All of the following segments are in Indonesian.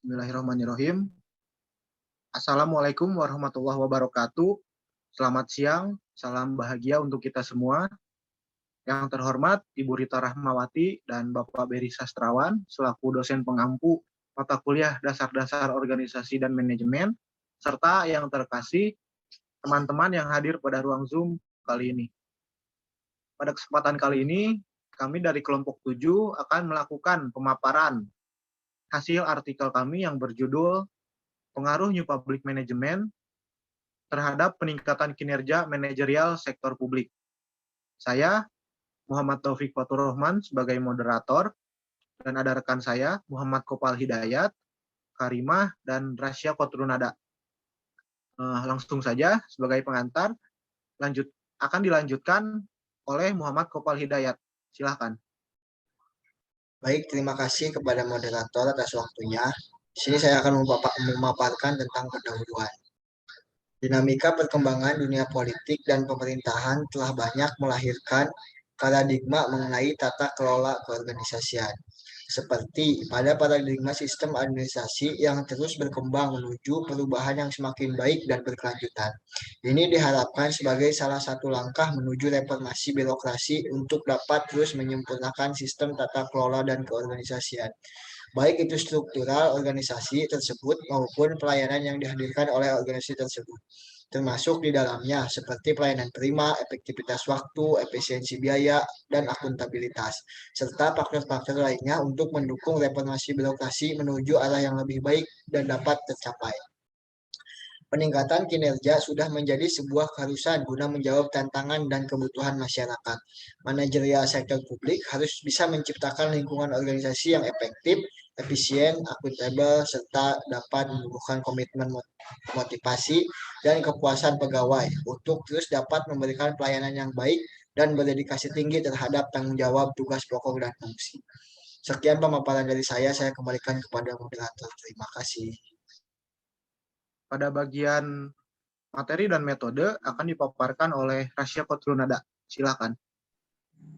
Bismillahirrahmanirrahim. Assalamualaikum warahmatullahi wabarakatuh. Selamat siang, salam bahagia untuk kita semua. Yang terhormat Ibu Rita Rahmawati dan Bapak Beri Sastrawan selaku dosen pengampu mata kuliah dasar-dasar organisasi dan manajemen, serta yang terkasih teman-teman yang hadir pada ruang Zoom kali ini. Pada kesempatan kali ini, kami dari kelompok 7 akan melakukan pemaparan hasil artikel kami yang berjudul Pengaruh New Public Management terhadap peningkatan kinerja manajerial sektor publik. Saya, Muhammad Taufik Fatur Rahman, sebagai moderator, dan ada rekan saya, Muhammad Kopal Hidayat, Karimah, dan Rasya Kotrunada. Langsung saja, sebagai pengantar, akan dilanjutkan oleh Muhammad Kopal Hidayat. Silakan. Baik, terima kasih kepada moderator atas waktunya. Di sini saya akan memaparkan tentang pendahuluan. Dinamika perkembangan dunia politik dan pemerintahan telah banyak melahirkan paradigma mengenai tata kelola keorganisasian. Seperti pada paradigma sistem administrasi yang terus berkembang menuju perubahan yang semakin baik dan berkelanjutan. Ini diharapkan sebagai salah satu langkah menuju reformasi birokrasi untuk dapat terus menyempurnakan sistem tata kelola dan keorganisasian, baik itu struktural organisasi tersebut maupun pelayanan yang dihadirkan oleh organisasi tersebut, termasuk di dalamnya seperti pelayanan prima, efektivitas waktu, efisiensi biaya, dan akuntabilitas, serta faktor-faktor lainnya untuk mendukung reformasi birokrasi menuju arah yang lebih baik dan dapat tercapai. Peningkatan kinerja sudah menjadi sebuah keharusan guna menjawab tantangan dan kebutuhan masyarakat. Manajerial sektor publik harus bisa menciptakan lingkungan organisasi yang efektif, efisien, akuntabel, serta dapat menumbuhkan komitmen motivasi dan kepuasan pegawai untuk terus dapat memberikan pelayanan yang baik dan berdedikasi tinggi terhadap tanggung jawab tugas pokok dan fungsi. Sekian pemaparan dari saya kembalikan kepada moderator. Terima kasih. Pada bagian materi dan metode akan dipaparkan oleh Rasya Kotrunada. Silakan.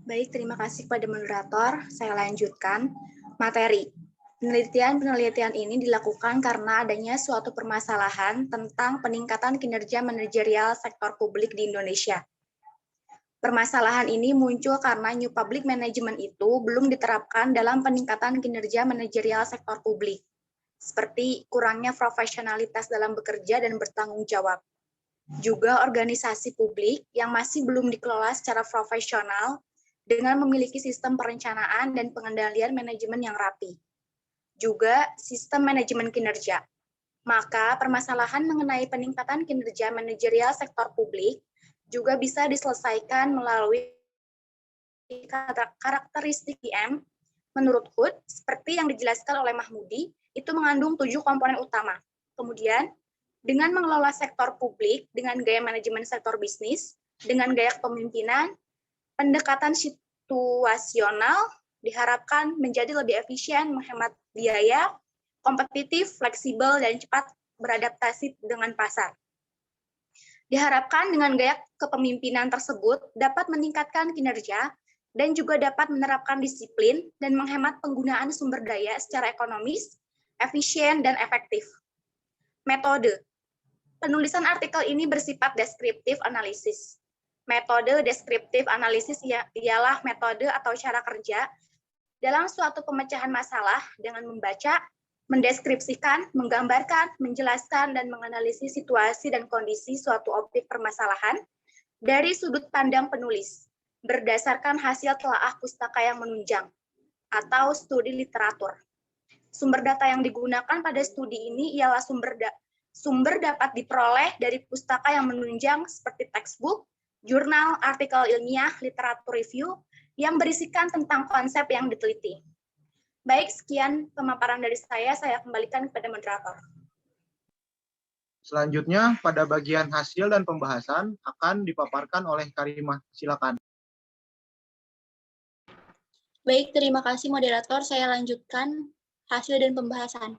Baik, terima kasih kepada moderator. Saya lanjutkan. Materi. Penelitian ini dilakukan karena adanya suatu permasalahan tentang peningkatan kinerja manajerial sektor publik di Indonesia. Permasalahan ini muncul karena New Public Management itu belum diterapkan dalam peningkatan kinerja manajerial sektor publik, seperti kurangnya profesionalitas dalam bekerja dan bertanggung jawab. Juga organisasi publik yang masih belum dikelola secara profesional dengan memiliki sistem perencanaan dan pengendalian manajemen yang rapi. Juga sistem manajemen kinerja. Maka permasalahan mengenai peningkatan kinerja manajerial sektor publik juga bisa diselesaikan melalui karakteristik PM menurut Hood, seperti yang dijelaskan oleh Mahmudi, itu mengandung 7 komponen utama. Kemudian, dengan mengelola sektor publik dengan gaya manajemen sektor bisnis, dengan gaya kepemimpinan, pendekatan situasional diharapkan menjadi lebih efisien, menghemat biaya, kompetitif, fleksibel, dan cepat beradaptasi dengan pasar. Diharapkan dengan gaya kepemimpinan tersebut dapat meningkatkan kinerja dan juga dapat menerapkan disiplin dan menghemat penggunaan sumber daya secara ekonomis, efisien, dan efektif. Metode. Penulisan artikel ini bersifat deskriptif analisis. Metode deskriptif analisis ialah metode atau cara kerja dalam suatu pemecahan masalah dengan membaca, mendeskripsikan, menggambarkan, menjelaskan, dan menganalisis situasi dan kondisi suatu objek permasalahan dari sudut pandang penulis, berdasarkan hasil telaah pustaka yang menunjang, atau studi literatur. Sumber data yang digunakan pada studi ini ialah sumber dapat diperoleh dari pustaka yang menunjang seperti textbook, jurnal, artikel ilmiah, literatur review, yang berisikan tentang konsep yang diteliti. Baik, sekian pemaparan dari saya kembalikan kepada moderator. Selanjutnya, pada bagian hasil dan pembahasan akan dipaparkan oleh Karimah. Silakan. Baik, terima kasih moderator. Saya lanjutkan hasil dan pembahasan.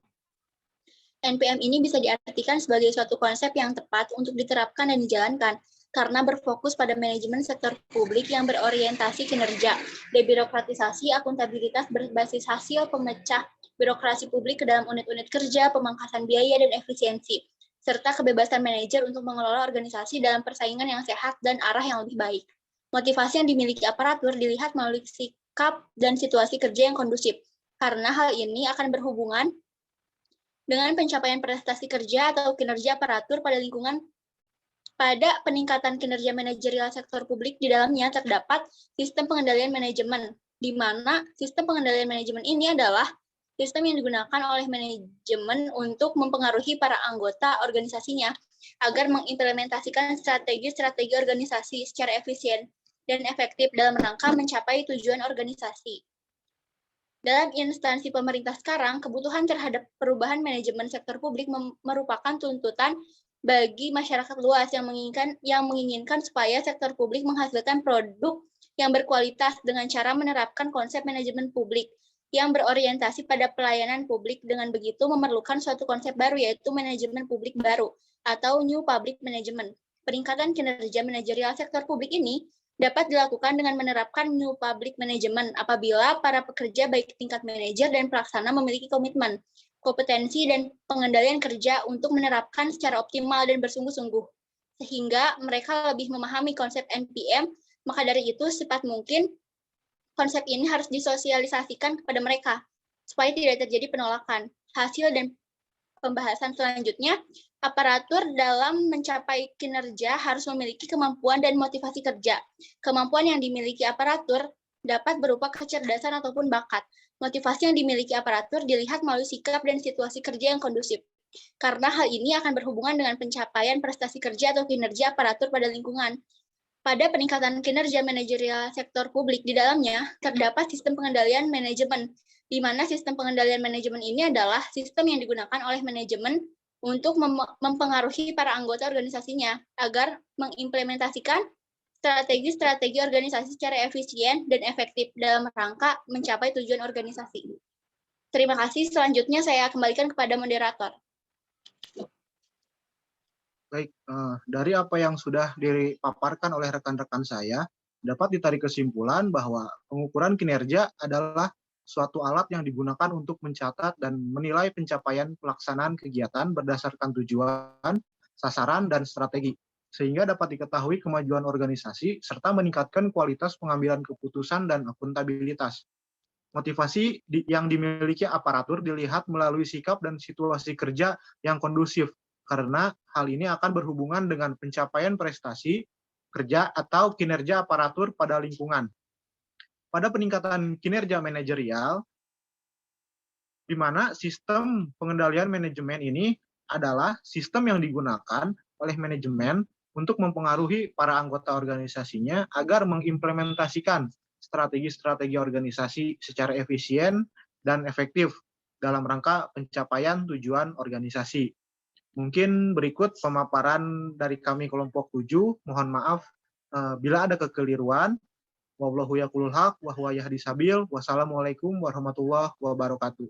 NPM ini bisa diartikan sebagai suatu konsep yang tepat untuk diterapkan dan dijalankan karena berfokus pada manajemen sektor publik yang berorientasi kinerja, debirokratisasi, akuntabilitas berbasis hasil, pemecah birokrasi publik ke dalam unit-unit kerja, pemangkasan biaya, dan efisiensi, serta kebebasan manajer untuk mengelola organisasi dalam persaingan yang sehat dan arah yang lebih baik. Motivasi yang dimiliki aparatur dilihat melalui sikap dan situasi kerja yang kondusif, karena hal ini akan berhubungan dengan pencapaian prestasi kerja atau kinerja aparatur pada lingkungan. Pada peningkatan kinerja manajerial sektor publik di dalamnya terdapat sistem pengendalian manajemen, di mana sistem pengendalian manajemen ini adalah sistem yang digunakan oleh manajemen untuk mempengaruhi para anggota organisasinya agar mengimplementasikan strategi-strategi organisasi secara efisien dan efektif dalam rangka mencapai tujuan organisasi. Dalam instansi pemerintah sekarang, kebutuhan terhadap perubahan manajemen sektor publik merupakan tuntutan bagi masyarakat luas yang menginginkan supaya sektor publik menghasilkan produk yang berkualitas dengan cara menerapkan konsep manajemen publik yang berorientasi pada pelayanan publik. Dengan begitu memerlukan suatu konsep baru, yaitu manajemen publik baru atau New Public Management. Peningkatan kinerja manajerial sektor publik ini dapat dilakukan dengan menerapkan New Public Management apabila para pekerja baik tingkat manajer dan pelaksana memiliki komitmen, kompetensi, dan pengendalian kerja untuk menerapkan secara optimal dan bersungguh-sungguh, sehingga mereka lebih memahami konsep NPM. Maka dari itu, secepat mungkin konsep ini harus disosialisasikan kepada mereka, supaya tidak terjadi penolakan. Hasil dan pembahasan selanjutnya, aparatur dalam mencapai kinerja harus memiliki kemampuan dan motivasi kerja. Kemampuan yang dimiliki aparatur dapat berupa kecerdasan ataupun bakat. Motivasi yang dimiliki aparatur dilihat melalui sikap dan situasi kerja yang kondusif, karena hal ini akan berhubungan dengan pencapaian prestasi kerja atau kinerja aparatur pada lingkungan. Pada peningkatan kinerja manajerial sektor publik di dalamnya terdapat sistem pengendalian manajemen, di mana sistem pengendalian manajemen ini adalah sistem yang digunakan oleh manajemen untuk mempengaruhi para anggota organisasinya agar mengimplementasikan strategi-strategi organisasi secara efisien dan efektif dalam rangka mencapai tujuan organisasi. Terima kasih. Selanjutnya saya kembalikan kepada moderator. Baik, dari apa yang sudah dipaparkan oleh rekan-rekan saya, dapat ditarik kesimpulan bahwa pengukuran kinerja adalah suatu alat yang digunakan untuk mencatat dan menilai pencapaian pelaksanaan kegiatan berdasarkan tujuan, sasaran, dan strategi, sehingga dapat diketahui kemajuan organisasi serta meningkatkan kualitas pengambilan keputusan dan akuntabilitas. Motivasi yang dimiliki aparatur dilihat melalui sikap dan situasi kerja yang kondusif, karena hal ini akan berhubungan dengan pencapaian prestasi kerja atau kinerja aparatur pada lingkungan. Pada peningkatan kinerja manajerial, di mana sistem pengendalian manajemen ini adalah sistem yang digunakan oleh manajemen untuk mempengaruhi para anggota organisasinya agar mengimplementasikan strategi-strategi organisasi secara efisien dan efektif dalam rangka pencapaian tujuan organisasi. Mungkin berikut pemaparan dari kami kelompok 7. Mohon maaf bila ada kekeliruan. Wallahu yaqulul haq wa huwa yahdis sabil. Wassalamualaikum warahmatullahi wabarakatuh.